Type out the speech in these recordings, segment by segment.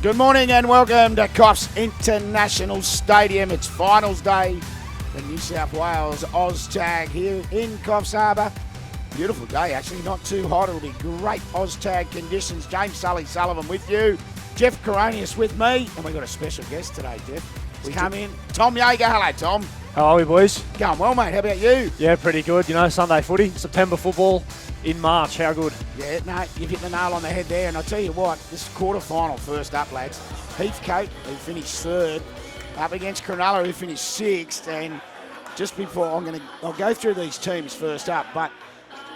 Good morning and welcome to Coffs International Stadium. It's finals day for New South Wales Oztag here in Coffs Harbour. Beautiful day, actually, not too hot. It'll be great Oztag conditions. James Sully-Sullivan with you. Jeff Coronius with me. And we've got a special guest today, Jeff. We come in. Tom Yeager. Hello, Tom. How are we, boys? Going well, mate. How about you? Yeah, pretty good. You know, Sunday footy, September football in March. How good? Yeah, no, you've hit the nail on the head there. And I'll tell you what, this quarter-final first up, lads. Heathcote, who finished third, up against Cronulla, who finished sixth. And just before, I'll go through these teams first up, but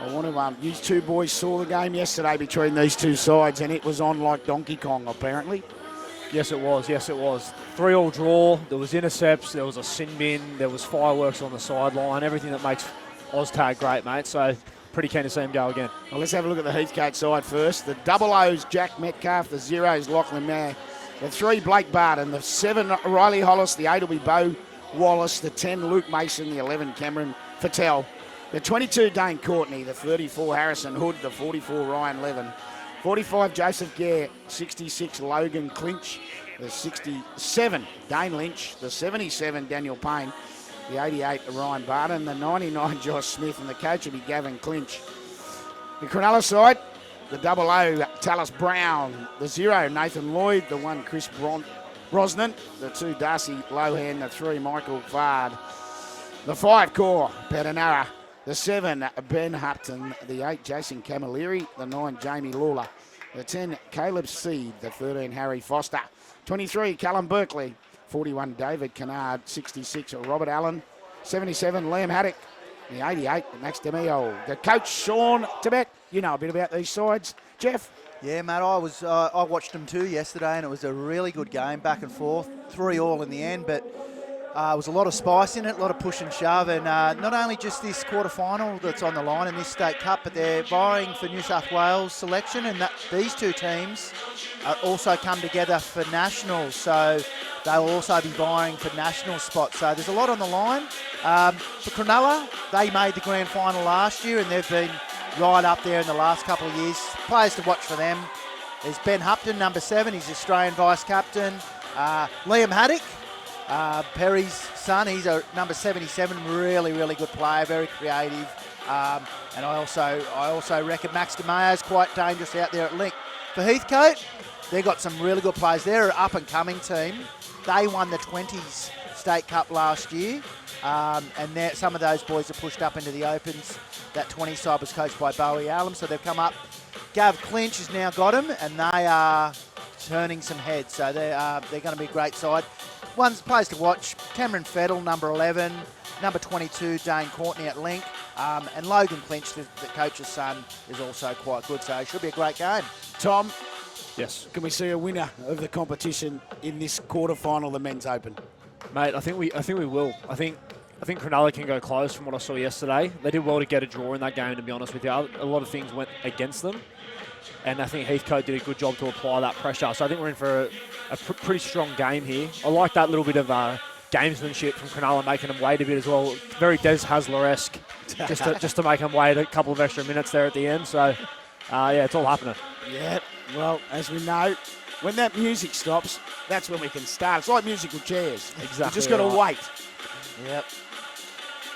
I want to, you two boys saw the game yesterday between these two sides, and it was on like Donkey Kong, apparently. Yes, it was. 3-3 draw. There was intercepts. There was a sin bin. There was fireworks on the sideline. Everything that makes Oztag great, mate. So pretty keen to see him go again. Well, let's have a look at the Heathcote side first. The double O's, Jack Metcalf. The zeros, Lachlan Mayer. The 3, Blake Barton. The 7, Riley Hollis. The 8 will be Beau Wallace. The 10, Luke Mason. The 11, Cameron Fattel. The 22, Dane Courtney. The 34, Harrison Hood. The 44, Ryan Levin. 45, Joseph Gare. 66, Logan Clinch. The 67, Dane Lynch. The 77, Daniel Payne. The 88, Ryan Barton. The 99, Josh Smith. And the coach will be Gavin Clinch. The Cronulla side, the double O, Tallis Brown. The 0, Nathan Lloyd. The 1, Chris Brosnan. The 2, Darcy Lohan. The 3, Michael Fard. The 5, Core Petanara. The 7, Ben Hupton. The 8, Jason Camilleri. The 9, Jamie Lawler. The 10, Caleb Seed. The 13, Harry Foster. 23, Callum Berkeley. 41, David Kennard. 66, Robert Allen. 77, Liam Haddock. The 88, Max DeMio. The coach, Sean Tibet. You know a bit about these sides. Jeff? Yeah, mate, I watched them too yesterday, and it was a really good game, back and forth. 3-3 in the end, but it was a lot of spice in it, a lot of push and shove, and not only just this quarter-final that's on the line in this State Cup, but they're vying for New South Wales selection, and these two teams also come together for nationals, so they'll also be vying for national spots. So there's a lot on the line. For Cronulla, they made the grand final last year, and they've been right up there in the last couple of years. Players to watch for them. There's Ben Hupton, number 7, he's Australian vice-captain. Liam Haddock, Perry's son, he's a number 77, really, really good player, very creative. And I also reckon Max DeMeo is quite dangerous out there at link. For Heathcote, they've got some really good players. They're an up-and-coming team. They won the 20s State Cup last year, and some of those boys are pushed up into the Opens. That 20 side was coached by Bowie Allen, so they've come up. Gav Clinch has now got him, and they are turning some heads, so they're going to be a great side. Players to watch, Cameron Fettle, number 11, number 22, Dane Courtney at link, and Logan Clinch, the coach's son, is also quite good, so it should be a great game. Tom? Yes. Can we see a winner of the competition in this quarter-final, the Men's Open? Mate, I think we will. I think Cronulla can go close from what I saw yesterday. They did well to get a draw in that game, to be honest with you. A lot of things went against them, and I think Heathcote did a good job to apply that pressure. So I think we're in for a pretty strong game here. I like that little bit of gamesmanship from Cronulla, making them wait a bit as well. Very Des Hasler-esque, just to make them wait a couple of extra minutes there at the end. So, yeah, it's all happening. Yeah, well, as we know, when that music stops, that's when we can start. It's like musical chairs. Exactly. You've just got to wait. Yep.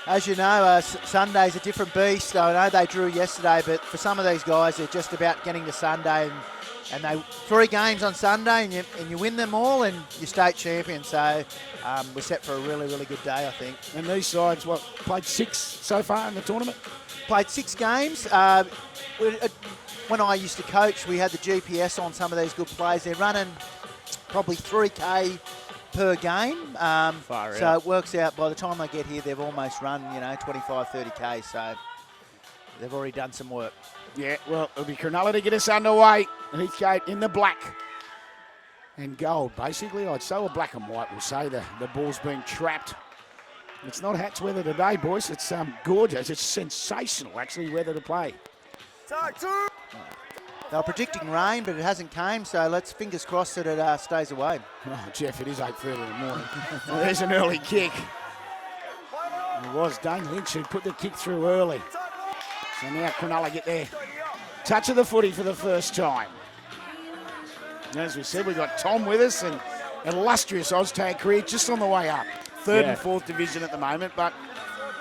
As you know, Sunday's a different beast. I know they drew yesterday, but for some of these guys, they're just about getting to Sunday, and they 3 games on Sunday, and you win them all, and you're state champion. So we're set for a really, really good day, I think. And these sides, played 6 so far in the tournament? Played 6 games. When I used to coach, we had the GPS on some of these good players. They're running probably 3K per game. So it works out, by the time they get here, they've almost run, 25, 30K. So they've already done some work. Yeah, well, it'll be Cronulla to get us underway. Heathcote in the black and gold, basically. I'd say, or black and white, we'll say. The ball's been trapped. It's not Hats weather today, boys. It's gorgeous. It's sensational, actually, weather to play. They were predicting rain, but it hasn't came, so let's fingers crossed that it stays away. Oh, Jeff, it is 8:30 in the morning. Well, there's an early kick. It was Dane Lynch who put the kick through early. So now Cronulla get there. Touch of the footy for the first time. As we said, we've got Tom with us, and illustrious Oztag career just on the way up. Third and fourth division at the moment, but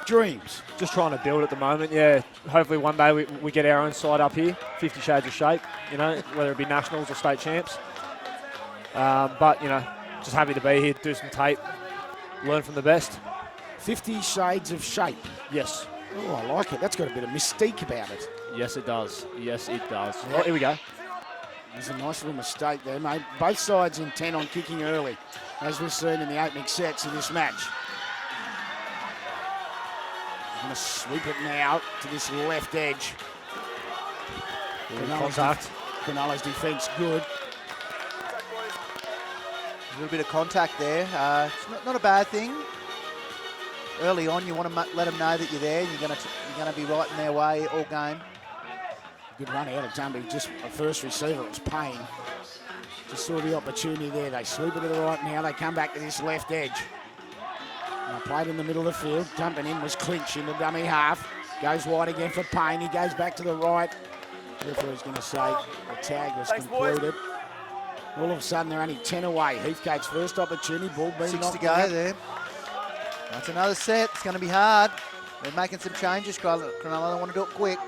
dreams. Just trying to build at the moment, yeah. Hopefully one day we get our own side up here, 50 Shades of Shape, you know, whether it be nationals or state champs. But, you know, just happy to be here, do some tape, learn from the best. 50 Shades of Shape. Yes. Oh, I like it. That's got a bit of mystique about it. Yes, it does. Yes, it does. Yep. Oh, here we go. There's a nice little mistake there, mate. Both sides intent on kicking early, as we've seen in the opening sets of this match. Going to sweep it now to this left edge. Cronulla's defence good. A little bit of contact there. It's not a bad thing. Early on, you want to let them know that you're there. You're going to be right in their way all game. Good run out of Dumby, just a first receiver, it was Payne. Just saw the opportunity there. They sweep it to the right now. They come back to this left edge. And played in the middle of the field. Dumping in was Clinching, the dummy half. Goes wide again for Payne. He goes back to the right. Therefore, he's going to say the tag was completed. All of a sudden, they're only 10 away. Heathcote's first opportunity. Ball being 6 knocked to go out. there. That's another set. It's going to be hard. They're making some changes. Cronulla don't want to do it quick.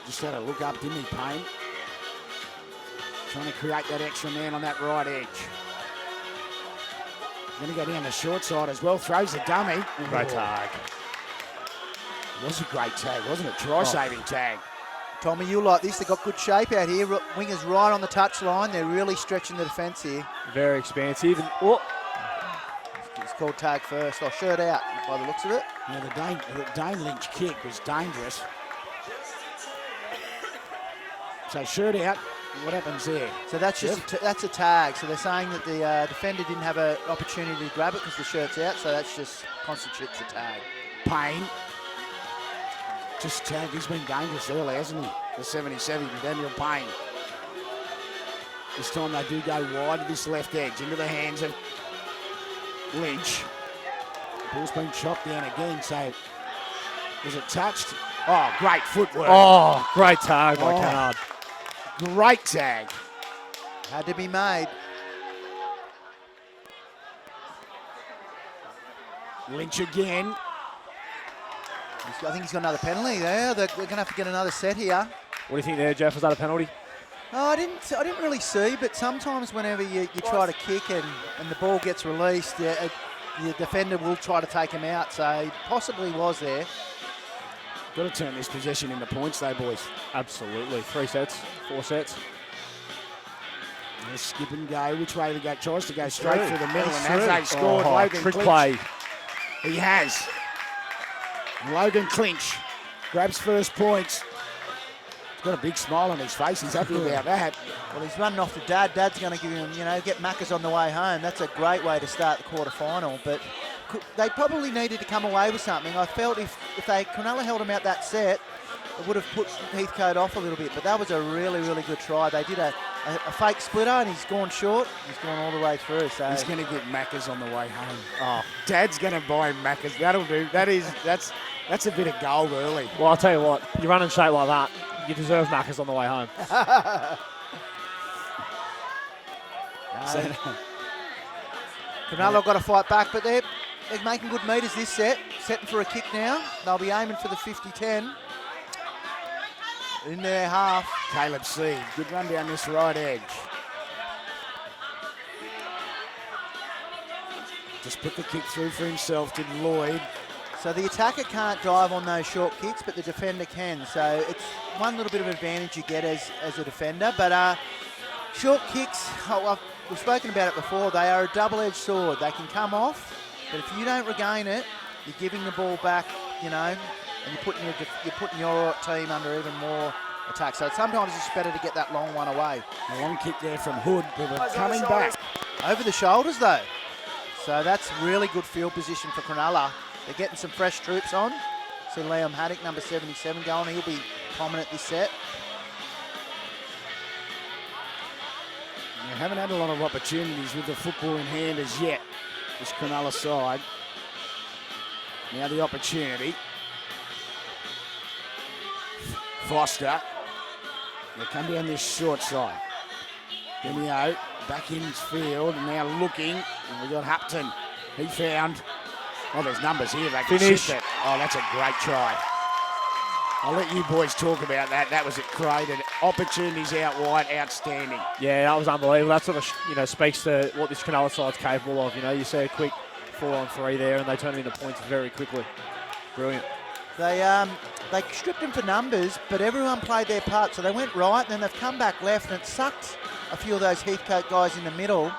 Just had a look up, didn't he, Payne? Trying to create that extra man on that right edge. Going to go down the short side as well. Throws a dummy. Great tag. It was a great tag, wasn't it? Try-saving tag. Tommy, you like this. They've got good shape out here. Wingers right on the touchline. They're really stretching the defence here. Very expansive. And, oh. It's called tag first. Oh, shirt out by the looks of it. Yeah, the Dane Lynch kick was dangerous. So shirt out. What happens there? So that's just that's a tag. So they're saying that the defender didn't have an opportunity to grab it because the shirt's out. So that's just constitutes a tag. Payne. Just tag. He's been dangerous early, hasn't he? The 77, Daniel Payne. This time they do go wide to this left edge into the hands of Lynch. Ball's been chopped down again. So was it touched? Oh, great footwork. Oh, great tag by Kennard. Great tag. Had to be made. Lynch again. I think he's got another penalty there. They're going to have to get another set here. What do you think there, Jeff? Was that a penalty? Oh, I didn't really see, but sometimes whenever you try to kick and the ball gets released, the defender will try to take him out. So he possibly was there. Got to turn this possession into points though, boys. Absolutely. 3 sets, 4 sets. Let's skip and go. Which way they go? Tries to go straight through the middle, and as they scored, Oh, Logan trick Clinch. play. He has. Logan Clinch grabs first points. He's got a big smile on his face. He's happy about that. Well, he's running off to Dad. Dad's going to give him, get Macca's on the way home. That's a great way to start the quarterfinal. But they probably needed to come away with something. I felt if Cronulla held him out that set, it would have put Heathcote off a little bit. But that was a really, really good try. They did a fake splitter, and he's gone short. He's gone all the way through. So he's going to get Macca's on the way home. Oh, Dad's going to buy him Macca's. That'll do. That's a bit of gold early. well, I'll tell you what. You run in shape like that, you deserve Macca's on the way home. Cronulla got to fight back, but they're making good meters this set. Setting for a kick now. They'll be aiming for the 50-10. In their half. Caleb Seed, good run down this right edge. Just put the kick through for himself, did Lloyd. So the attacker can't dive on those short kicks, but the defender can. So it's one little bit of advantage you get as a defender. But short kicks, we've spoken about it before, they are a double-edged sword. They can come off, but if you don't regain it, you're giving the ball back, and you're putting your team under even more attack. So sometimes it's better to get that long one away. A long kick there from Hood, but we're coming back. Over the shoulders, though. So that's really good field position for Cronulla. They're getting some fresh troops on. See Liam Haddock, number 77, going. He'll be prominent this set. They haven't had a lot of opportunities with the football in hand as yet, this Cronulla side. Now the opportunity. Foster. They come down this short side. Demio back in his field and now looking. And we got Hupton. He found. Oh, there's numbers here. They can Finish. shift it. Oh, that's a great try. I'll let you boys talk about that. That was it. Created opportunities out wide. Outstanding. Yeah, that was unbelievable. That sort of speaks to what this Cronulla side's capable of. You see a quick 4-on-3 there, and they turn it into points very quickly. Brilliant. They stripped them for numbers, but everyone played their part. So they went right, and then they've come back left, and it sucked a few of those Heathcote guys in the middle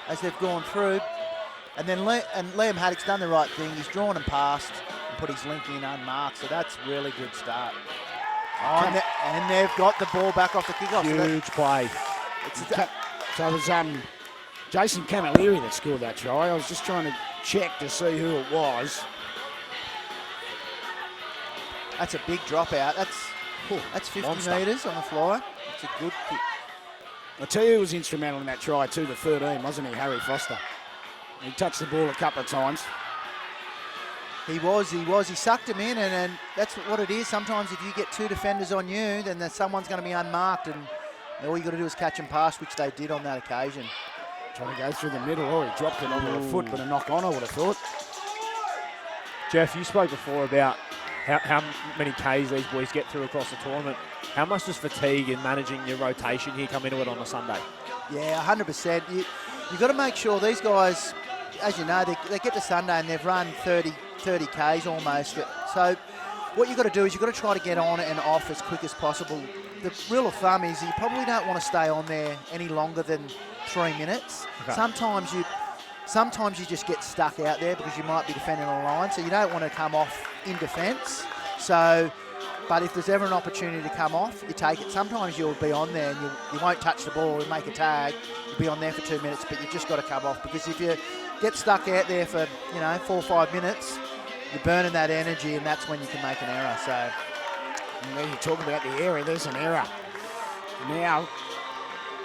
as they've gone through. And then Liam Haddock's done the right thing. He's drawn and passed and put his link in unmarked. So that's a really good start. Oh, and they've got the ball back off the kickoff. Huge play. So it was Jason Camilleri that scored that try. I was just trying to check to see who it was. That's a big dropout. That's 50 metres on the fly. It's a good kick. I tell you who was instrumental in that try too, the 13, wasn't he, Harry Foster? He touched the ball a couple of times. He was. He sucked him in, and that's what it is. Sometimes if you get two defenders on you, then someone's going to be unmarked, and all you got to do is catch and pass, which they did on that occasion. Trying to go through the middle. Oh, he dropped it onto the foot, but a knock on, I would have thought. Jeff, you spoke before about how many Ks these boys get through across the tournament. How much does fatigue and managing your rotation here come into it on a Sunday? Yeah, 100%. You've got to make sure these guys, as you know, they get to Sunday and they've run 30 Ks almost. So what you've got to do is you've got to try to get on and off as quick as possible. The rule of thumb is you probably don't want to stay on there any longer than 3 minutes. Okay. Sometimes you just get stuck out there because you might be defending a line, so you don't want to come off in defence. But if there's ever an opportunity to come off, you take it. Sometimes you'll be on there and you won't touch the ball and make a tag. You'll be on there for 2 minutes, but you've just got to come off, because if you get stuck out there for 4 or 5 minutes, you're burning that energy, and that's when you can make an error. So, and when you talk about the error, there's an error. Now,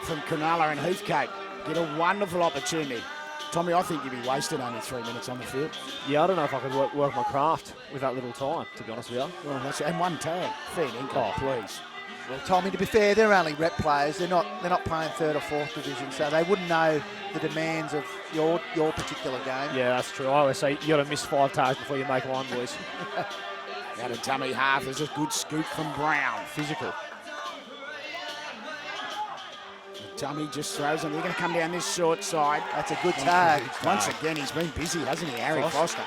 from Cronulla and Heathcote, get a wonderful opportunity. Tommy, I think you'd be wasted only 3 minutes on the field. Yeah, I don't know if I could work my craft with that little time, to be honest with you. Well, and one tag. Fair dinkum, please. Well, Tommy, to be fair, they're only rep players. They're not playing 3rd or 4th division, so they wouldn't know the demands of your particular game. Yeah, that's true. I always say you got to miss 5 tags before you make one, boys. Out of dummy half, there's a good scoop from Brown. Physical. Dummy just throws him. They're going to come down this short side. That's a good tag. Once again, he's been busy, hasn't he, Harry Foster?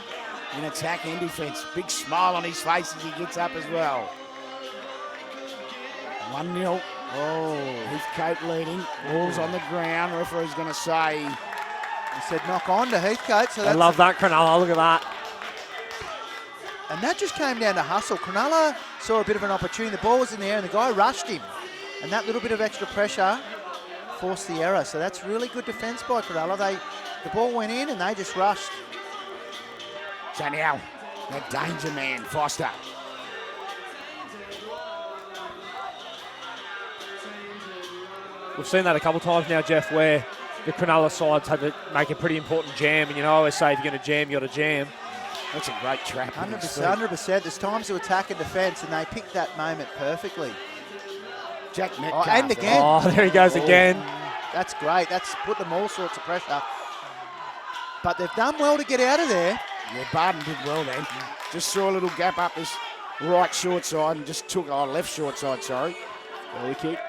In attack and defence. Big smile on his face as he gets up as well. 1-0. Oh, Heathcote leading. Ball's on the ground. Referee's going to say. He said knock on to Heathcote. So I love that, Cronulla. Look at that. And that just came down to hustle. Cronulla saw a bit of an opportunity. The ball was in the air and the guy rushed him. And that little bit of extra pressure forced the error. So that's really good defence by Cronulla. The ball went in and they just rushed. So now, that danger man, Foster. We've seen that a couple of times now, Jeff, where the Cronulla side's had to make a pretty important jam. And I always say if you're going to jam, you got to jam. That's a great trap. 100%. There's times to attack and defence, and they picked that moment perfectly. Jack Metcalf. And again. Oh, there he goes again. That's great. That's put them all sorts of pressure. But they've done well to get out of there. Yeah, Barton did well then. Just saw a little gap up this right short side and just took, left short side, sorry. Early kick.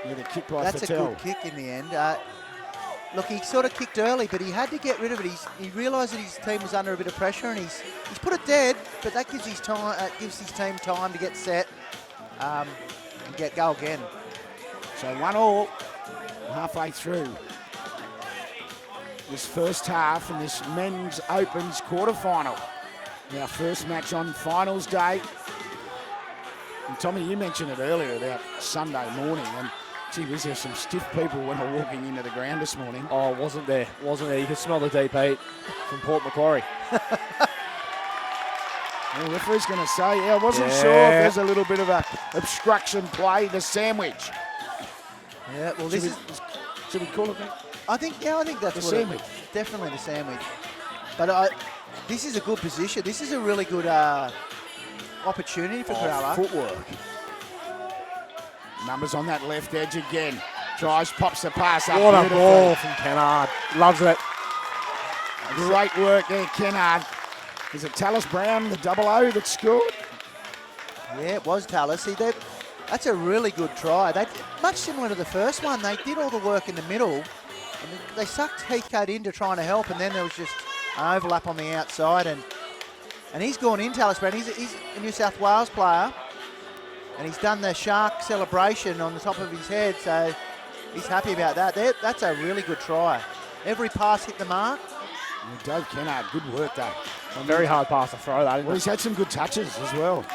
Yeah, the kick by That's Fattel. a good kick in the end. Look, he sort of kicked early, but he had to get rid of it. He realised that his team was under a bit of pressure, and he's put it dead, but that gives his team time to get set and go again. So 1-1 halfway through this first half in this men's Opens quarterfinal. Our first match on finals day. And Tommy, you mentioned it earlier about Sunday morning, and gee whiz, there's some stiff people when we're walking into the ground this morning. Oh, wasn't there. You could smell the deep heat from Port Macquarie. The referee's going to say, I wasn't sure if there's a little bit of a obstruction play, the sandwich. Yeah, well, should we call it that? I think that's the sandwich. Definitely the sandwich. But this is a good position. This is a really good opportunity for Cronulla. Footwork. Numbers on that left edge again. Tries, pops the pass up. What a beautifully. ball from Kennard. Loves it. Great work there, Kennard. Is it Tallis Brown, the 00 that scored? Yeah, it was Tallis. See, that's a really good try. Much similar to the first one. They did all the work in the middle. And they sucked Heathcote into trying to help, and then there was just an overlap on the outside. And he's gone in, Tallis Brown. He's a New South Wales player. And he's done the shark celebration on the top of his head, so he's happy about that. That's a really good try. Every pass hit the mark. And Dave Kennard, good work though. A very hard pass to throw that, isn't Well, it? he's had some good touches as well.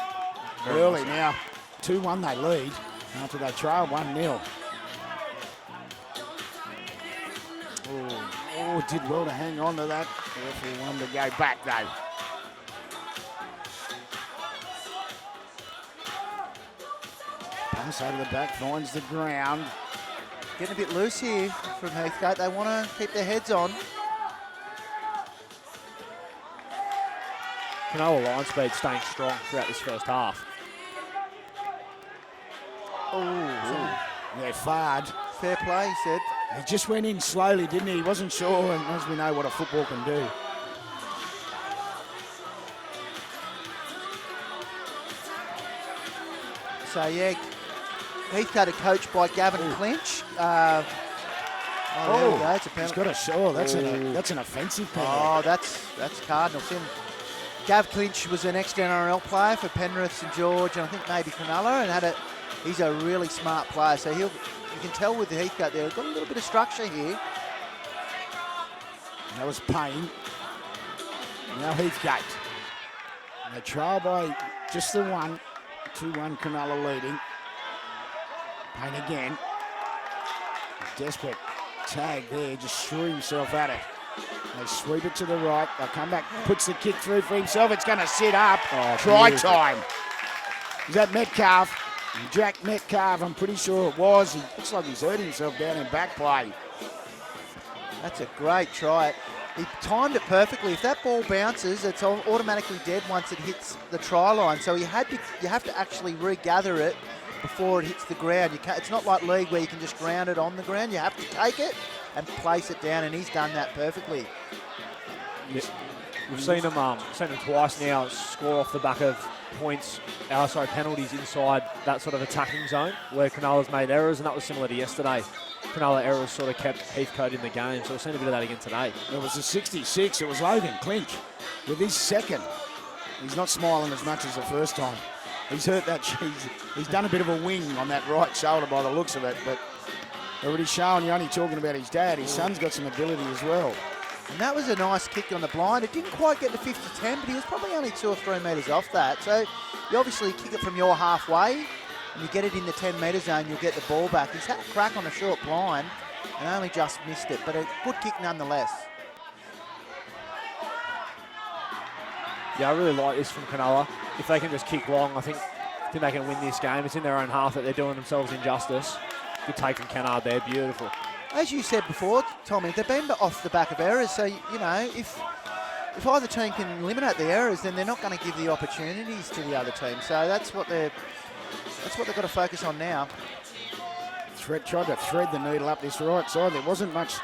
Very Early nice. now. 2-1 they lead after they trail 1-0. Oh, did well to hang on to that. The referee wanted to go back though. Pass over the back, finds the ground. Getting a bit loose here from Heathcote. They want to keep their heads on. Cronulla line speed staying strong throughout this first half. Oh, Yeah, Fard. fair play, he said. He just went in slowly, didn't he? He wasn't sure, and as we know what a football can do. So, yeah, Heathcote are coached by Gavin Clinch. There we go. It's a He's penalty. got a show. That's an offensive penalty. Oh, that's Cardinals. Gav Clinch was an ex-NRL player for Penrith, St George, and I think maybe Cronulla, and he's a really smart player. So you can tell with the Heathcote there, got a little bit of structure here. That was Payne. Now Heathcote. And they trail by just the one. 2-1 Cronulla leading. Payne again. Desperate tag there, just threw himself at it. They sweep it to the right. They'll come back, puts the kick through for himself. It's going to sit up. Try beautiful. time. Is that Metcalf? Jack Metcalf, I'm pretty sure it was. He looks like he's hurt himself down in back play. That's a great try. He timed it perfectly. If that ball bounces, it's automatically dead once it hits the try line. So you have to actually regather it before it hits the ground. It's not like league where you can just ground it on the ground. You have to take it and place it down, and he's done that perfectly. Yeah. We've seen him twice now score off the back of penalties inside that sort of attacking zone where Cronulla's made errors, and that was similar to yesterday. Cronulla errors sort of kept Heathcote in the game, so we've seen a bit of that again today. It was a 66. It was Logan Clinch with his second. He's not smiling as much as the first time. He's hurt that. He's done a bit of a wing on that right shoulder by the looks of it, but already showing you're only talking about his dad. His son's got some ability as well. And that was a nice kick on the blind. It didn't quite get to 50-10, but he was probably only 2 or 3 metres off that. So you obviously kick it from your halfway, and you get it in the 10-metre zone, you'll get the ball back. He's had a crack on a short blind and only just missed it, but a good kick nonetheless. Yeah, I really like this from Cronulla. If they can just kick long, I think they can win this game. It's in their own half that they're doing themselves injustice. Good take from Kennard there, beautiful. As you said before, Tommy, they've been off the back of errors, so, you know, if either team can eliminate the errors, then they're not going to give the opportunities to the other team. So that's what they've got to focus on now. Tried to thread the needle up this right side. There wasn't much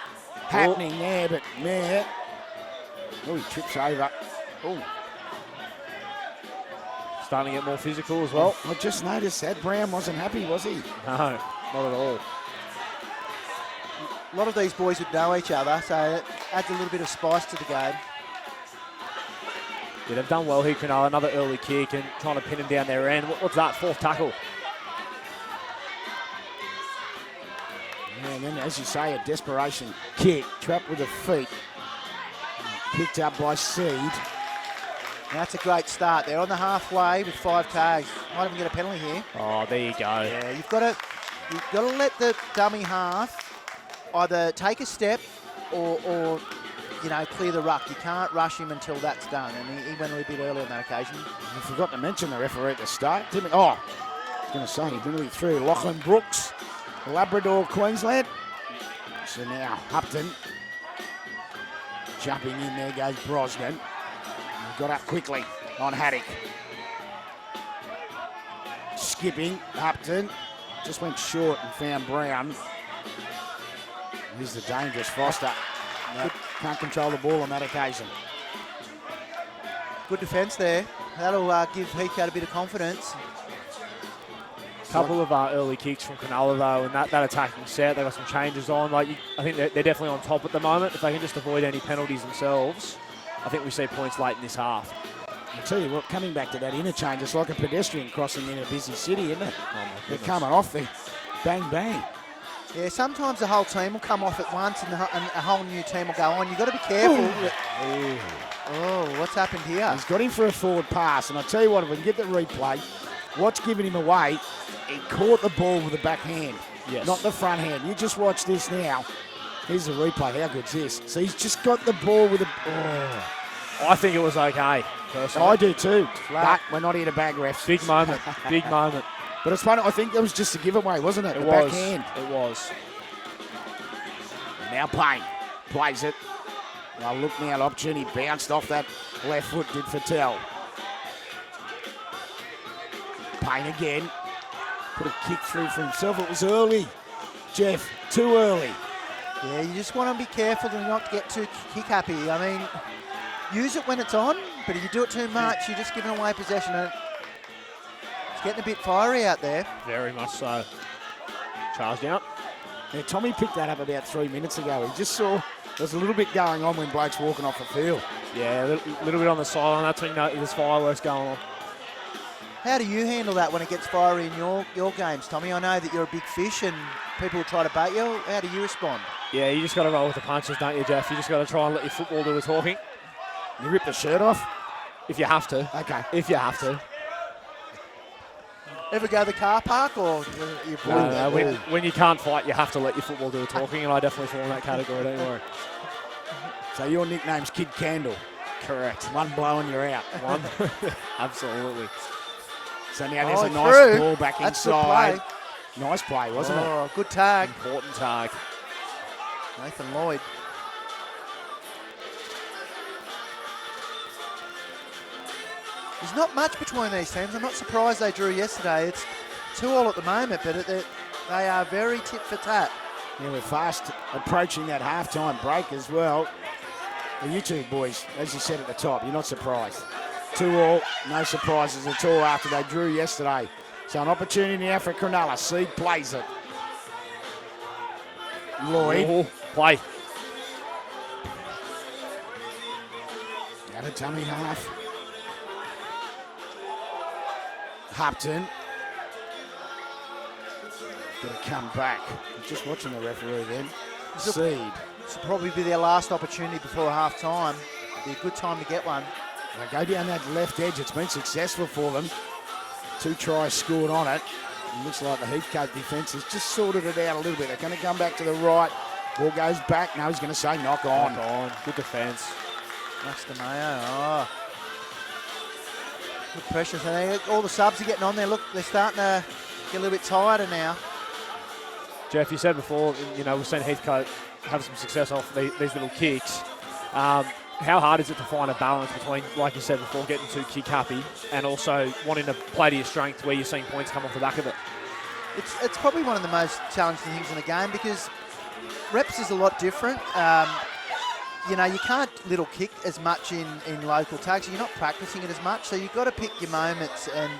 happening there, but Mayer. Oh, he trips over. Oh. Starting to get more physical as well. I just noticed that Brown wasn't happy, was he? No, not at all. A lot of these boys would know each other, so it adds a little bit of spice to the game. Yeah, they've done well here, Cronulla. Another early kick and trying to pin him down their end. What's that? 4th tackle. Yeah, and then, as you say, a desperation kick, trapped with the feet. Picked up by Seed. And that's a great start. They're on the halfway with 5 tags. Might even get a penalty here. Oh, there you go. Yeah, you've got to let the dummy half either take a step or you know, clear the ruck. You can't rush him until that's done. And he went a little bit early on that occasion. I forgot to mention the referee at the start. I was going to say, he didn't through. Lachlan Brooks, Labrador, Queensland. So now Upton. Jumping in there goes Brosnan. Got up quickly on Haddock. Skipping Upton. just went short and found Brown. Here's the dangerous Foster. No, can't control the ball on that occasion. Good defence there. That'll give Heathcote a bit of confidence. Couple of early kicks from Cronulla though, and that attacking set, they got some changes on. I think they're definitely on top at the moment. If they can just avoid any penalties themselves, I think we see points late in this half. I tell you what, coming back to that interchange, it's like a pedestrian crossing in a busy city, isn't it? Oh my They're goodness. coming off there, bang bang. Yeah, sometimes the whole team will come off at once and a whole new team will go on. You've got to be careful. Oh, what's happened here? He's got him for a forward pass, and I tell you what, if we can get the replay, what's giving him away? He caught the ball with the back hand, Yes. not the front hand. You just watch this now. Here's the replay. How good's this? So he's just got the ball with the. Oh. I think it was okay, personally. I do too, Flat. but we're not here to bag refs. Big moment, big moment. But it's funny, I think that was just a giveaway, wasn't it? It The was. backhand. It was. Now Payne plays it. Well, look now, opportunity bounced off that left foot, did Fattel. Payne again. Put a kick through for himself. It was early. Jeff, too early. Yeah, you just want to be careful to not get too kick happy. I mean, use it when it's on, but if you do it too much, you're just giving away possession. And it's getting a bit fiery out there. Very much so. Charged out. Yeah, Tommy picked that up about 3 minutes ago. He just saw there's a little bit going on when Blake's walking off the field. Yeah, a little bit on the sideline. That's when you know there's fireworks going on. How do you handle that when it gets fiery in your games, Tommy? I know that you're a big fish and people will try to bait you. How do you respond? Yeah, you just got to roll with the punches, don't you, Jeff? You just got to try and let your football do the talking. You rip the shirt off? If you have to. Okay. If you have to. Ever go to the car park or you No, when you can't fight, you have to let your football do the talking, and I definitely fall in that category, don't worry. So your nickname's Kid Candle. Correct. One blow and you're out. One. Absolutely. So now there's a through. nice ball back That's good inside. Nice play, wasn't it? Oh, good tag. Important tag. Nathan Lloyd. There's not much between these teams. I'm not surprised they drew yesterday. It's 2-2 at the moment, but they are very tit for tat. Yeah, we're fast approaching that halftime break as well. Well, you two boys, as you said at the top, you're not surprised. 2-2, no surprises at all after they drew yesterday. So an opportunity now for Cronulla. Seed plays it. Lloyd. Oh, play. Out of tummy half. Hupton. Got to come back. Just watching the referee then. Seed. This will probably be their last opportunity before half time. Be a good time to get one. They go down that left edge. It's been successful for them. 2 tries scored on it. It looks like the Heathcote defence has just sorted it out a little bit. They're going to come back to the right. Ball goes back. No, he's going to say knock on. Knock on. Good defence. That's the Mayo. Oh. Good pressure. So all the subs are getting on there. Look, they're starting to get a little bit tireder now. Jeff, you said before, you know, we've seen Heathcote have some success off these little kicks. How hard is it to find a balance between, like you said before, getting too kick happy and also wanting to play to your strength where you're seeing points come off the back of it? It's probably one of the most challenging things in the game because reps is a lot different. You know, you can't little kick as much in local tags. You're not practicing it as much, so you've got to pick your moments. And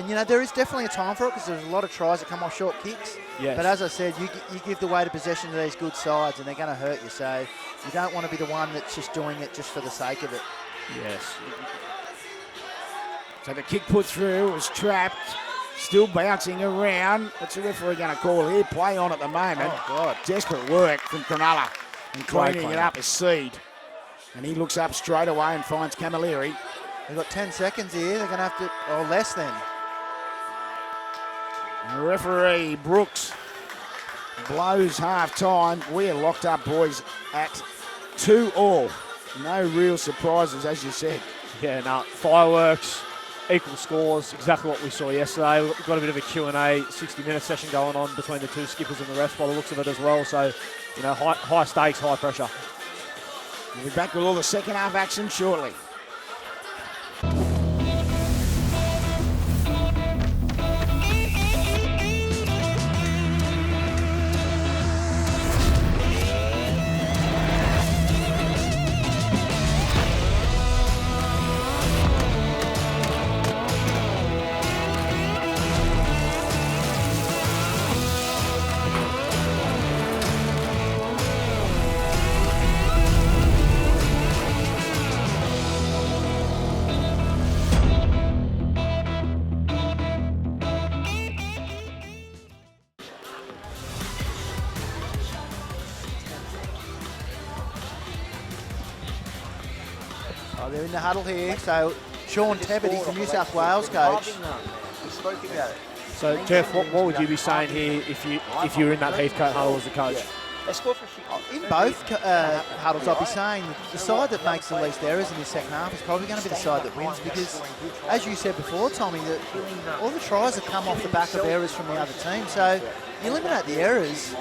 you know, there is definitely a time for it because there's a lot of tries that come off short kicks. Yes. But as I said, you give the weight of possession to these good sides and they're going to hurt you. So you don't want to be the one that's just doing it just for the sake of it. Yes. So the kick put through was trapped. Still bouncing around. What's the referee going to call here? Play on at the moment. Oh, God. Desperate work from Cronulla. And cleaning it clean up is Seed. And he looks up straight away and finds Camilleri. They've got 10 seconds here. They're going to have to, or less than. The referee, Brooks, blows half time. We're locked up, boys, at 2-2. No real surprises, as you said. Yeah, no, fireworks, equal scores, exactly what we saw yesterday. We've got a bit of a Q&A 60-minute session going on between the two skippers and the refs by the looks of it as well. So, you know, high stakes, high pressure. We'll be back with all the second half action shortly. Oh, they're in the huddle here. So Sean Tebbett, he's the New South Wales coach. We spoke about it. So Jeff, what would you be saying here if you were in that Heathcote huddle as a coach? In both huddles, I'll be saying the side that makes the least errors in this second half is probably going to be the side that wins because, as you said before, Tommy, that all the tries have come off the back of errors from the other team. So you eliminate the errors,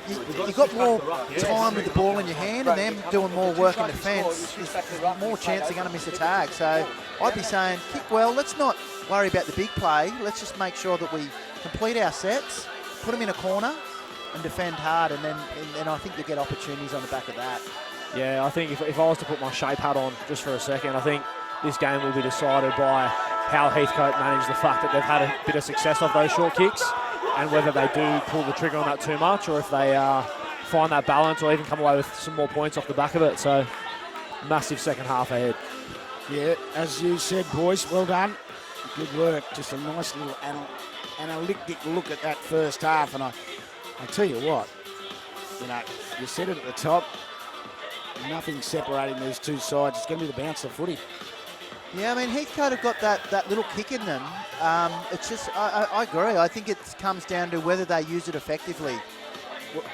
you've got more time with the ball in your hand and them doing more work in defence. There's more chance they're going to miss a tag. So I'd be saying, kick well, let's not worry about the big play. Let's just make sure that we complete our sets, put them in a corner, and defend hard, and then I think you'll get opportunities on the back of that. Yeah, I think if I was to put my shape hat on just for a second, I think this game will be decided by how Heathcote manage the fact that they've had a bit of success off those short kicks and whether they do pull the trigger on that too much or if they find that balance or even come away with some more points off the back of it. So, massive second half ahead. Yeah, as you said, boys, well done. Good work. Just a nice little analytic look at that first half, and I tell you what, you said it at the top, nothing separating these two sides. It's going to be the bounce of footy. Yeah, I mean, Heathcote have got that little kick in them. It's just, I agree. I think it comes down to whether they use it effectively.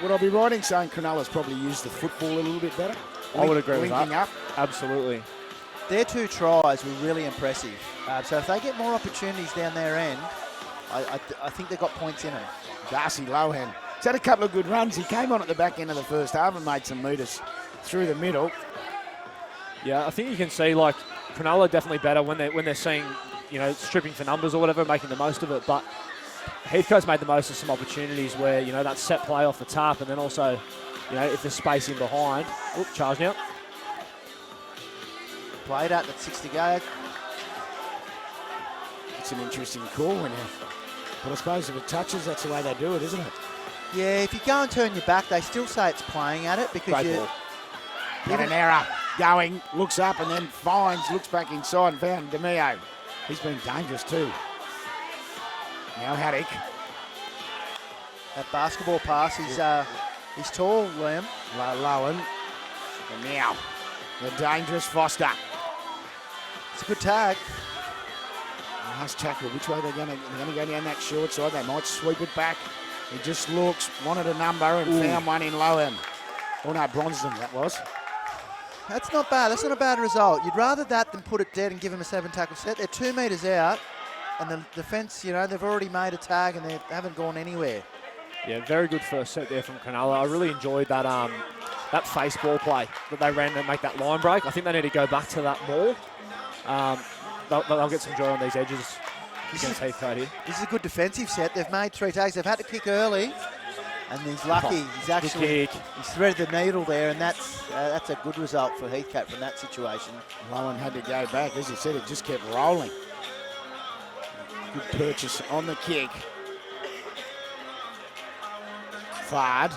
Would I be right in saying Cronulla's probably used the football a little bit better? I would agree with that. Linking up? Absolutely. Their 2 tries were really impressive. So if they get more opportunities down their end, I think they've got points in them. Darcy Lohan. He's had a couple of good runs. He came on at the back end of the first half and made some metres through the middle. Yeah, I think you can see Cronulla definitely better when they're seeing, stripping for numbers or whatever, making the most of it. But Heathcote's made the most of some opportunities where, that set play off the tap and then also, if there's space in behind. Oop, charge now. Played out, that's 6 to go. It's an interesting call but I suppose if it touches, that's the way they do it, isn't it? Yeah, if you go and turn your back, they still say it's playing at it because Got an error going, looks up and then finds, looks back inside and found DeMeo. He's been dangerous too. Now Haddock. That basketball pass, he's tall, Liam. Lowen. And now the dangerous Foster. It's a good tag. Nice tackle. Which way they're going to go down that short side? They might sweep it back. He just looks, wanted a number and found one in Lowen. Oh no, Bronston that was. That's not bad. That's not a bad result. You'd rather that than put it dead and give him a 7-tackle set. They're 2 metres out, and the defence, they've already made a tag and they haven't gone anywhere. Yeah, very good first set there from Cronulla. I really enjoyed that face ball play that they ran to make that line break. I think they need to go back to that more. They'll get some joy on these edges against Heathcote here. This is a good defensive set. They've made 3 tags. They've had to kick early. And he's lucky. He's threaded the needle there, and that's a good result for Heathcote from that situation. Lowen had to go back. As you said, it just kept rolling. Good purchase on the kick. Fard.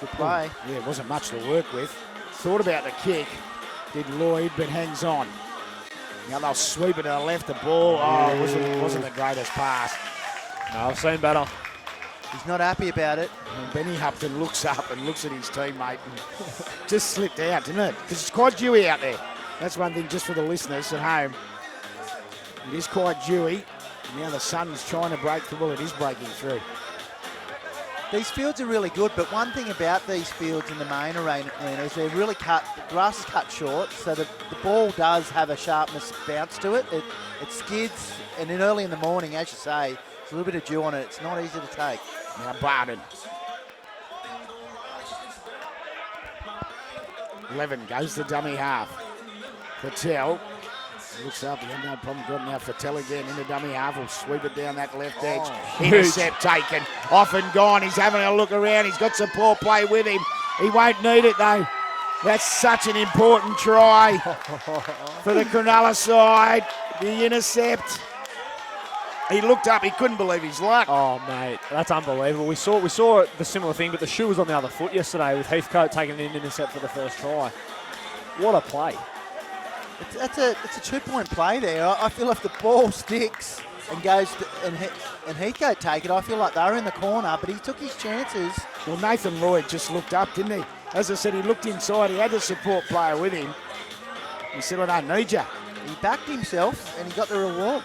Good play. Yeah, it wasn't much to work with. Thought about the kick. Did Lloyd, but hangs on. Now they'll sweep it to the left. The ball, wasn't the greatest pass. No, I've seen better. He's not happy about it. And Benny Hupton looks up and looks at his teammate and just slipped out, didn't it? Because it's quite dewy out there. That's one thing just for the listeners at home. It is quite dewy. Now the sun's trying to break through. Well, it is breaking through. These fields are really good, but one thing about these fields in the main arena is they're really cut, the grass is cut short, so the ball does have a sharpness bounce to it. It skids, and then early in the morning, as you say, there's a little bit of dew on it. It's not easy to take. Now Barton. 11 goes the dummy half. Patel looks up, he had no problem got now Patel again into dummy half, will sweep it down that left edge. Intercept taken, off and gone. He's having a look around, he's got some poor play with him. He won't need it though. That's such an important try for the Cronulla side. The intercept. He looked up, he couldn't believe his luck. Oh mate, that's unbelievable. We saw the similar thing, but the shoe was on the other foot yesterday with Heathcote taking an intercept for the first try. What a play. It's a 2-point play there. I feel if the ball sticks and goes and Heathcote take it. I feel like they were in the corner, but he took his chances. Well, Nathan Lloyd just looked up, didn't he? As I said, he looked inside. He had the support player with him. He said, I don't need you. He backed himself, and he got the reward.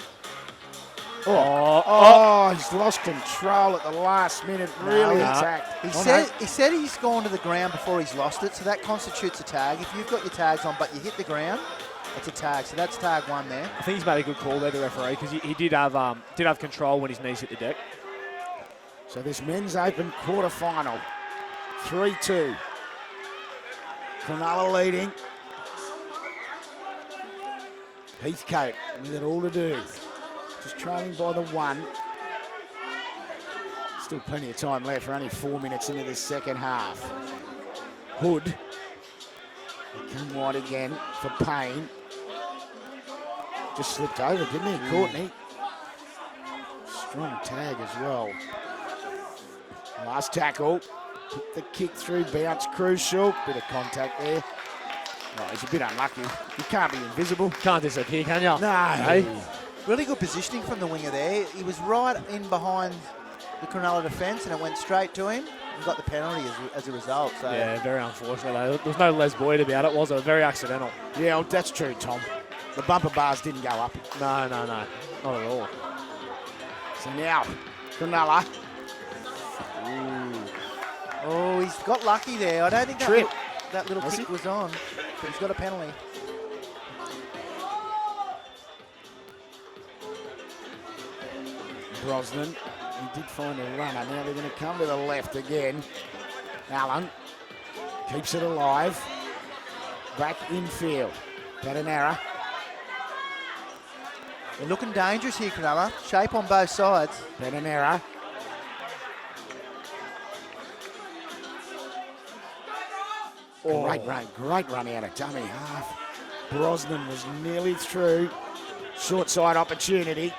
Oh, he's lost control at the last minute. Really attacked. He said he's gone to the ground before he's lost it, so that constitutes a tag. If you've got your tags on but you hit the ground, it's a tag. So that's tag 1 there. I think he's made a good call there, the referee, because he did have control when his knees hit the deck. So this men's open quarterfinal, 3-2. Cronulla leading. Heathcote with it all to do. Just trailing by the 1. Still plenty of time left. We're only 4 minutes into this second half. Hood. They come wide again for Payne. Just slipped over, didn't he, Courtney? Strong tag as well. Last tackle. Put the kick through, bounce crucial. Bit of contact there. Oh, he's a bit unlucky. You can't be invisible. Can't disappear, can you? No. Hey? Really good positioning from the winger there. He was right in behind the Cronulla defence and it went straight to him and got the penalty as a result. So. Yeah, very unfortunate. There was no Les Boyd about it, was it? Very accidental. Yeah, well, that's true, Tom. The bumper bars didn't go up. No. Not at all. So now, Cronulla. Oh, he's got lucky there. I don't think that little kick was on, but he's got a penalty. Brosnan, he did find a runner. Now they're going to come to the left again. Allen keeps it alive. Back infield. Patanera. They're looking dangerous here, Cronulla. Shape on both sides. Patanera. Great run out of dummy half. Brosnan was nearly through. Short side opportunity.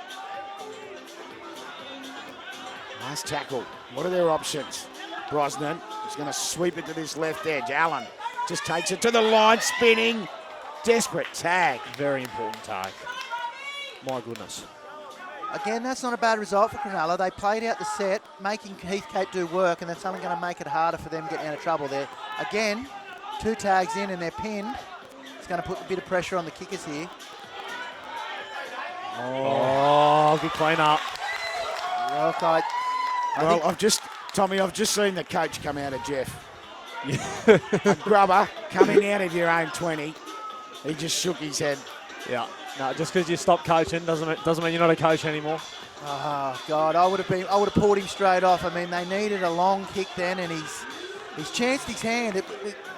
Nice tackle. What are their options? Brosnan is going to sweep it to this left edge. Allen just takes it to the line, spinning. Desperate tag. Very important tag. My goodness. Again, that's not a bad result for Cronulla. They played out the set, making Heathcote do work, and that's only going to make it harder for them getting out of trouble there. Again, 2 tags in and they're pinned. It's going to put a bit of pressure on the kickers here. Oh, good clean up. I've just seen the coach come out of Jeff. A grubber coming out of your own 20. He just shook his head. Yeah. No, just because you stop coaching doesn't mean you're not a coach anymore. Oh God, I would have pulled him straight off. I mean, they needed a long kick then, and he's chanced his hand.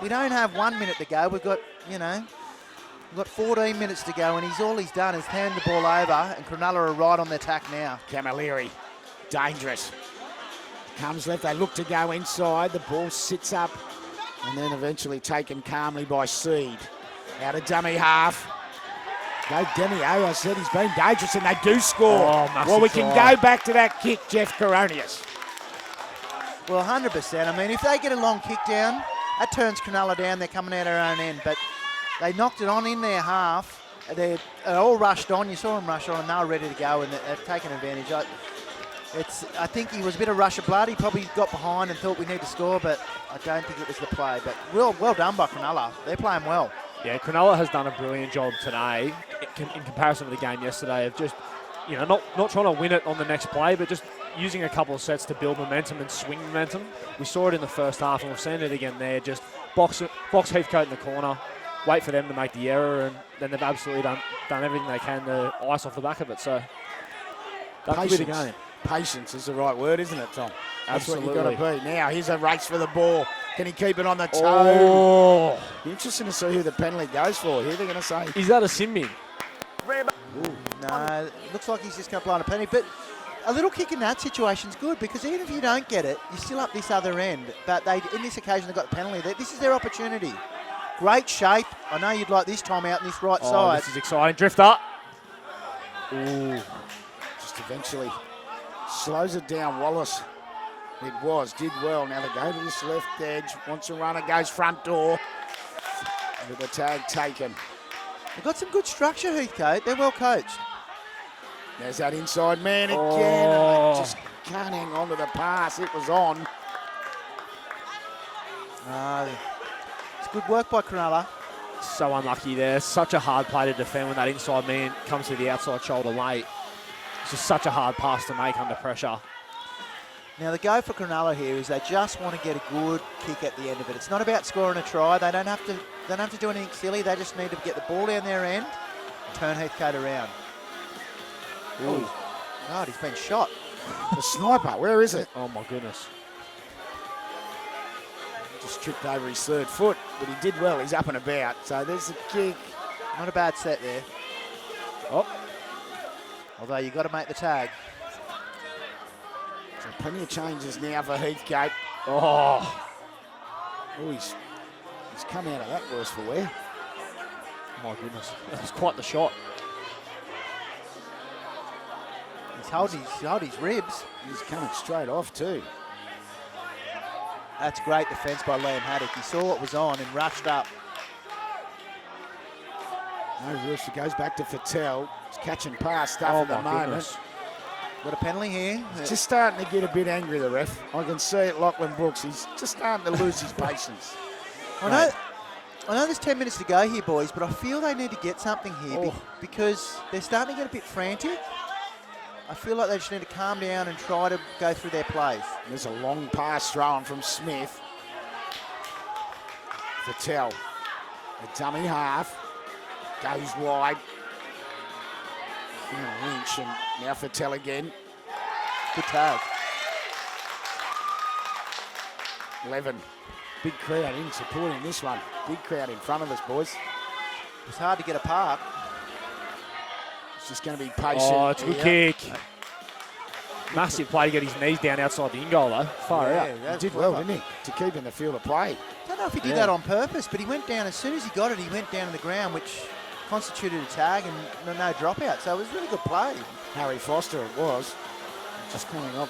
We don't have 1 minute to go. We've got 14 minutes to go, and all he's done is hand the ball over, and Cronulla are right on the attack now. Camilleri, dangerous. Comes left, they look to go inside. The ball sits up, and then eventually taken calmly by Seed. Out of dummy half. Go Demio, I said he's been dangerous, and they do score. Well, we can go back to that kick, Jeff Coronius. Well, 100%. I mean, if they get a long kick down, that turns Cronulla down. They're coming out their own end. But they knocked it on in their half. They're all rushed on. You saw them rush on, and they were ready to go, and they've taken advantage. I think he was a bit of rush of blood. He probably got behind and thought we need to score, but I don't think it was the play. But well done by Cronulla. They're playing well. Yeah, Cronulla has done a brilliant job today in comparison to the game yesterday of just, not trying to win it on the next play, but just using a couple of sets to build momentum and swing momentum. We saw it in the first half, and we've seen it again there. Just box Heathcote in the corner, wait for them to make the error, and then they've absolutely done everything they can to ice off the back of it. So that could be the game. Patience is the right word, isn't it, Tom? That's Absolutely. what you've got to be. Now, here's a race for the ball. Can he keep it on the toe? Oh. Interesting to see who the penalty goes for. Here they're going to say. Is that a sin bin? No, looks like he's just going to blind a penalty. But a little kick in that situation is good, because even if you don't get it, you're still up this other end. But in this occasion, they got the penalty. This is their opportunity. Great shape. I know you'd like this time out on this right side. This is exciting. Drifter. Ooh. Just eventually slows it down, Wallace. Did well. Now they go to this left edge. Wants a runner, goes front door. With the tag taken. They've got some good structure, Heathcote. They're well coached. There's that inside man again. Oh. And they just can't hang on to the pass. It was on. It's good work by Cronulla. So unlucky there. Such a hard play to defend when that inside man comes to the outside shoulder late. It's just such a hard pass to make under pressure. Now, the go for Cronulla here is they just want to get a good kick at the end of it. It's not about scoring a try. They don't have to do anything silly. They just need to get the ball down their end, turn Heathcote around. Ooh. God, he's been shot. The sniper, where is it? Oh, my goodness. Just tripped over his third foot, but he did well. He's up and about. So there's the kick. Not a bad set there. Oh. Although you've got to make the tag. So plenty of changes now for Heathcote. Oh. Oh, he's come out of that worse for wear. My goodness. That was quite the shot. He's holding his ribs. He's coming straight off too. That's great defence by Liam Haddock. He saw what was on and rushed up. No rush. It goes back to Fattel. He's catching past stuff at the moment. Goodness. Got a penalty here. He's just starting to get a bit angry, the ref. I can see it, Lachlan Brooks. He's just starting to lose his patience. I know there's 10 minutes to go here, boys, but I feel they need to get something here because they're starting to get a bit frantic. I feel like they just need to calm down and try to go through their plays. There's a long pass thrown from Smith. Fattel, the dummy half, goes wide. Lynch and now Fattel again. Good tag. 11. Big crowd in supporting this one. Big crowd in front of us, boys. It's hard to get apart. It's just going to be patient. Oh, it's a good kick. Massive play to get his knees down outside the in goal, though. Far out. He did well, didn't he? To keep in the field of play. I don't know if he did that on purpose, but he went down, as soon as he got it, he went down to the ground, which constituted a tag and no dropout. So it was a really good play. Harry Foster it was. Just coming up.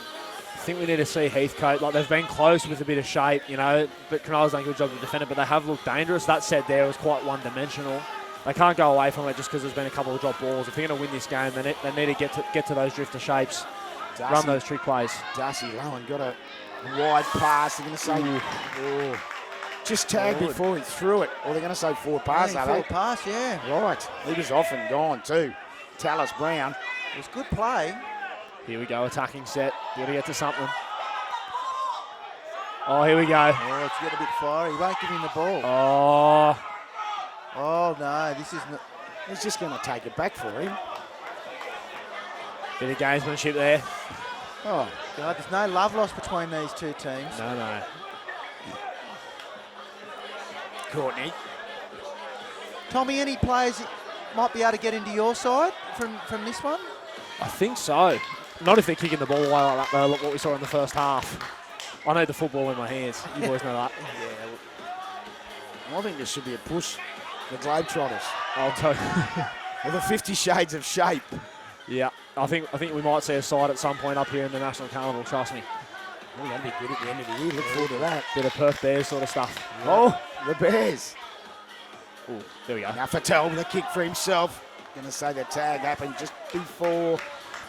I think we need to see Heathcote. Like, they've been close with a bit of shape, you know, but Cronulla's done a good job to defend it, but they have looked dangerous. That said, there was quite one-dimensional. They can't go away from it just because there's been a couple of drop balls. If they're going to win this game, they need to get to those drifter shapes, run those trick plays. Darcy Lowen got a wide pass. They're going to say, just tagged before he threw it. Or they're going to say forward pass, are they? Forward pass, yeah. Right. He was off and gone too. Tallis Brown. It was good play. Here we go, attacking set. Got to get to something. Oh, here we go. Oh, it's getting a bit fiery. He won't give him the ball. Oh. Oh, no, this is not. He's just going to take it back for him. Bit of gamesmanship there. Oh, God, there's no love lost between these two teams. No. Courtney. Tommy, any players might be able to get into your side from this one? I think so. Not if they're kicking the ball away like that, though. Look what we saw in the first half. I need the football in my hands. You boys know that. I think there should be a push. The Globetrotters. I'll tell you. With the 50 shades of shape. Yeah, I think we might see a side at some point up here in the National Carnival, trust me. Oh, that'd be good at the end of the year. Look forward to that. Bit of Perth Bears sort of stuff. Yeah. Oh, the Bears. Ooh, there we go. Now Fattel with a kick for himself. Going to say the tag happened just before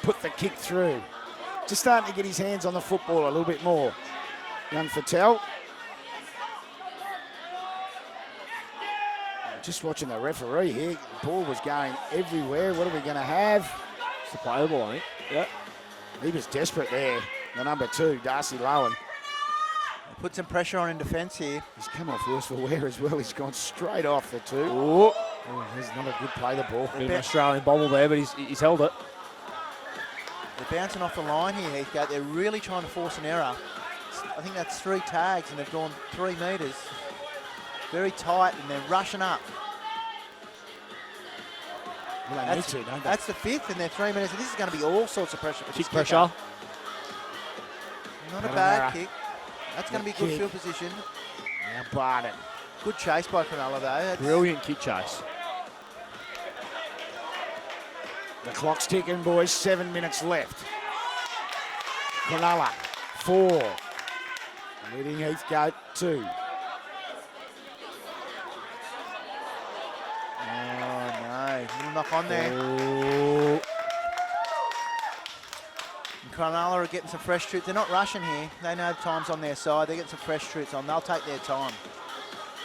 put the kick through. Just starting to get his hands on the football a little bit more. Young Fattel. Just watching the referee here. The ball was going everywhere. What are we going to have? It's the play the ball, I think. Yeah. He was desperate there. The number 2, Darcy Lowen. Put some pressure on in defence here. He's come off worse for wear as well. He's gone straight off the 2. Ooh. Oh, there's not a good play the ball. Bit of an Australian bobble there, but he's held it. They're bouncing off the line here, Heathcote. They're really trying to force an error. I think that's 3 tags, and they've gone 3 metres. Very tight, and they're rushing up. Well, they need to, don't they? That's the 5th, and they're 3 minutes. And this is going to be all sorts of pressure for Kick this pressure. Not a bad kick. That's going to be good field position. Now Barton. Good chase by Cronulla, though. That's Brilliant kick chase. The clock's ticking, boys. 7 minutes left. Cronulla, 4. Leading Heathcote, 2. Oh, no. Little knock on there. Oh. Cronulla are getting some fresh troops. They're not rushing here. They know time's on their side. They're getting some fresh troops on. They'll take their time.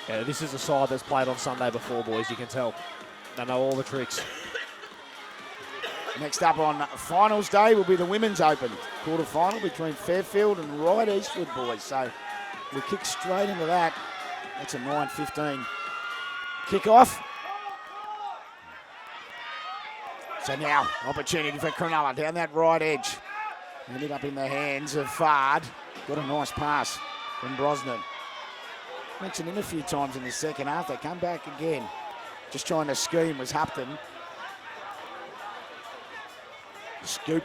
Yeah, this is a side that's played on Sunday before, boys. You can tell. They know all the tricks. Next up on finals day will be the Women's Open quarter-final between Fairfield and Ryde Eastwood, boys. So we kick straight into that. That's a 9:15 kick-off. So now, opportunity for Cronulla down that right edge. Ended up in the hands of Fard. Got a nice pass from Brosnan. Mentioned him a few times in the second half. They come back again. Just trying to scheme was Hupton. Scoop.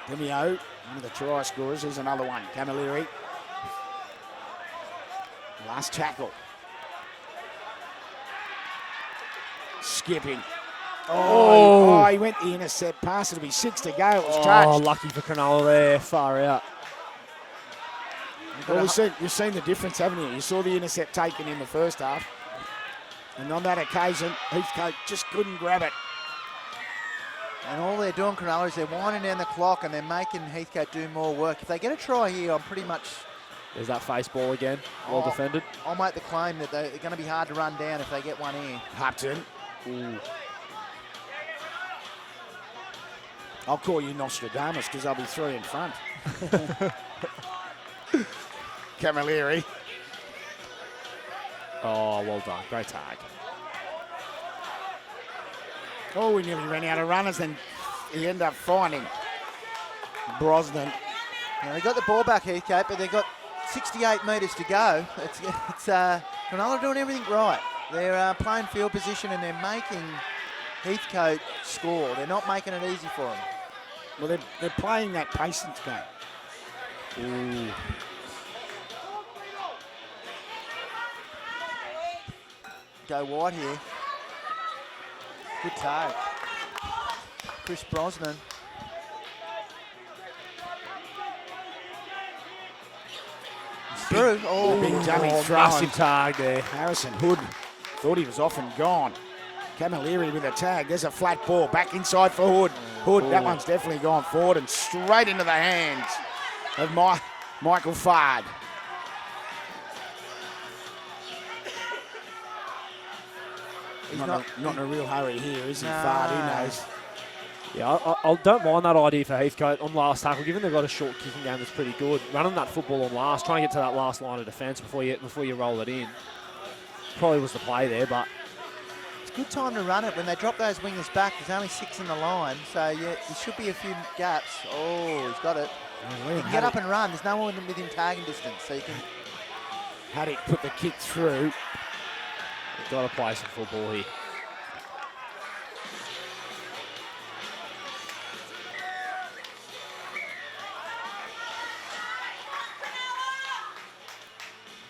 Demio, one of the try scorers. Here's another one. Camilleri. Last tackle. Skipping. Oh, he went the intercept pass. It'll be 6 to go. It was touched. Lucky for Cronulla there. Far out. Well, you've seen the difference, haven't you? You saw the intercept taken in the first half. And on that occasion, Heathcote just couldn't grab it. And all they're doing, Cronulla, is they're winding down the clock and they're making Heathcote do more work. If they get a try here, I'm pretty much... There's that face ball again. Well defended. I'll make the claim that they're going to be hard to run down if they get one here. Hupton. Ooh. I'll call you Nostradamus because I'll be 3 in front. Camilleri. Oh, well done. Great tag. Oh, we nearly ran out of runners, then he ended up finding Brosnan. Now, they got the ball back, Heathcote, but they've got 68 metres to go. It's Cronulla doing everything right. They're playing field position and they're making Heathcote score. They're not making it easy for them. Well, they're playing that patience game. Ooh. Go wide here. Good tag. Chris Brosnan. Through. Oh, big dummy throw. Massive tag there. Harrison Hood thought he was off and gone. Camilleri with a tag. There's a flat ball. Back inside for Hood. Hood, that one's definitely gone forward and straight into the hands of Michael Fard. He's not in a real hurry here, is he, Fard? Who knows? Yeah, I don't mind that idea for Heathcote on last tackle, given they've got a short kicking game that's pretty good. Running that football on last, trying to get to that last line of defence before you roll it in. Probably was the play there, but... It's a good time to run it. When they drop those wingers back, there's only 6 in the line, so yeah, there should be a few gaps. Oh, he's got it. He can get up and run. There's no one within tagging distance, so you can... Haddock put the kick through. Got to play some football here.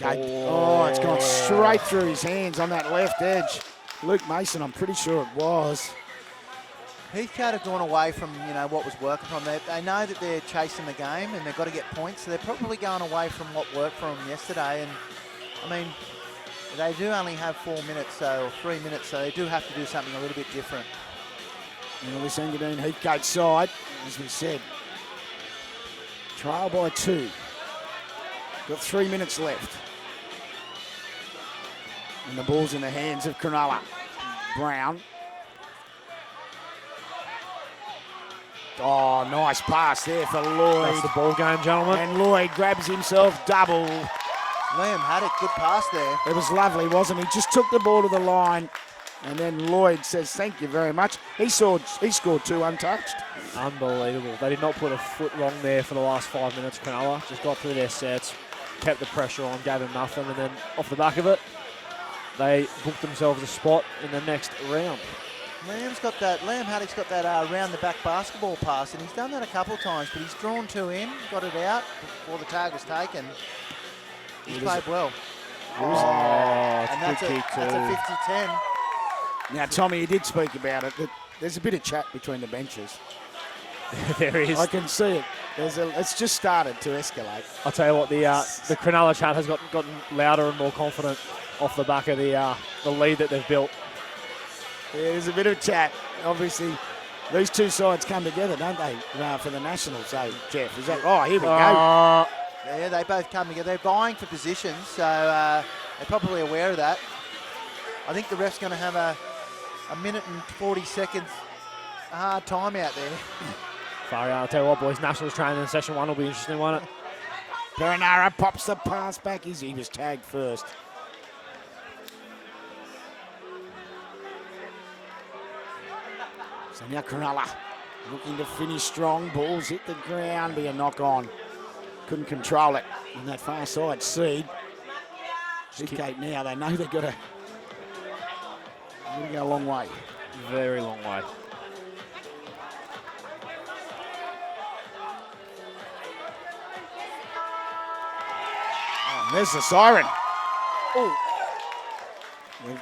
Oh, it's gone straight through his hands on that left edge. Luke Mason, I'm pretty sure it was. Heathcote have gone away from, what was working for them. They know that they're chasing the game and they've got to get points, so they're probably going away from what worked for them yesterday. And, I mean, they do only have 4 minutes, or 3 minutes, so they do have to do something a little bit different. This Engadine Heathcote side, as we said, trail by 2. Got 3 minutes left. And the ball's in the hands of Cronulla. Brown. Oh, nice pass there for Lloyd. That's the ball game, gentlemen. And Lloyd grabs himself double. Liam Haddock, good pass there. It was lovely, wasn't he? Just took the ball to the line. And then Lloyd says, thank you very much. He scored 2 untouched. Unbelievable. They did not put a foot wrong there for the last 5 minutes, Cronulla. Just got through their sets, kept the pressure on, gave them nothing, and then off the back of it, they booked themselves a spot in the next round. Liam Haddock's got that round the back basketball pass, and he's done that a couple of times, but he's drawn 2 in, got it out before the tag was taken. He's played well. And that's a 50-10. Now, Tommy, you did speak about it. That there's a bit of chat between the benches. There is. I can see it. It's just started to escalate. I'll tell you what, the Cronulla chat has gotten louder and more confident off the back of the lead that they've built. Yeah, there's a bit of chat. Obviously, These two sides come together, don't they, for the Nationals, so, Jeff? Is that right? Here we go. Yeah, they both come together. They're vying for positions, so they're probably aware of that. I think the ref's going to have a minute and 40 seconds hard time out there. Far out. I'll tell you what, boys, Nationals training in session 1 will be interesting, won't it? Perenara pops the pass back. He was tagged first. So now Cronulla looking to finish strong. Balls hit the ground, be a knock on. Couldn't control it on that far side. Seed. Heathcote now, they know they've got to go a long way. Very long way. Oh, there's the siren. Oh,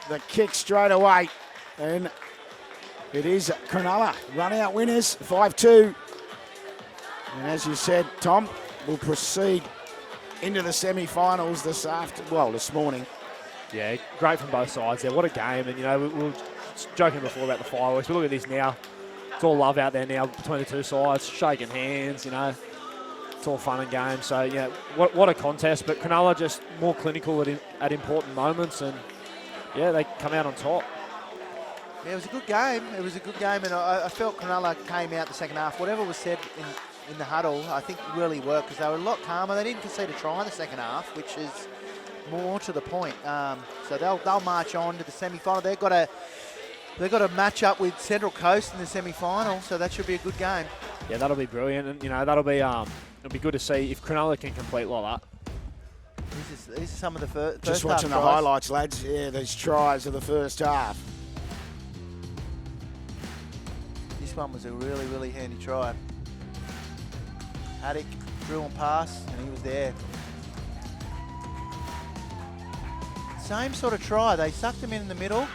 the kick straight away. And it is Cronulla. Run out winners, 5-2. And as you said, Tom, will proceed into the semi-finals this morning. Yeah, great from both sides there. What a game. And, you know, we were joking before about the fireworks. But look at this now. It's all love out there now between the two sides. Shaking hands, you know. It's all fun and games. So, yeah, what a contest. But Cronulla just more clinical at important moments. And, yeah, they come out on top. Yeah, it was a good game. It was a good game. And I felt Cronulla came out the second half. Whatever was said in the huddle, I think really worked because they were a lot calmer. They didn't concede a try in the second half, which is more to the point. So they'll march on to the semi-final. They've got to match up with Central Coast in the semi-final, so that should be a good game. Yeah, that'll be brilliant, and you know that'll be it'll be good to see if Cronulla can complete like that. These are some of the first Just watching the tries. highlights, lads. Yeah, these tries of the first half. This one was a really, really handy try. Haddock drew on pass, and he was there. Same sort of try. They sucked him in the middle,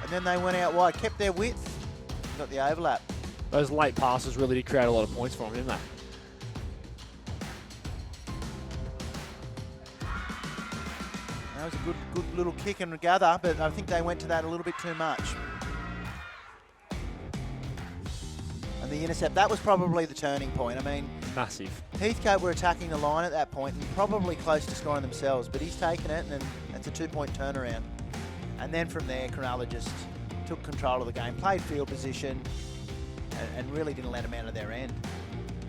and then they went out wide, kept their width, got the overlap. Those late passes really did create a lot of points for him, didn't they? That was a good little kick and gather, but I think they went to that a little bit too much. And the intercept, that was probably the turning point. I mean, Massive. Heathcote were attacking the line at that point and probably close to scoring themselves, but he's taken it and it's a 2-point turnaround. And then from there, Cronulla just took control of the game, played field position, and really didn't let them out of their end.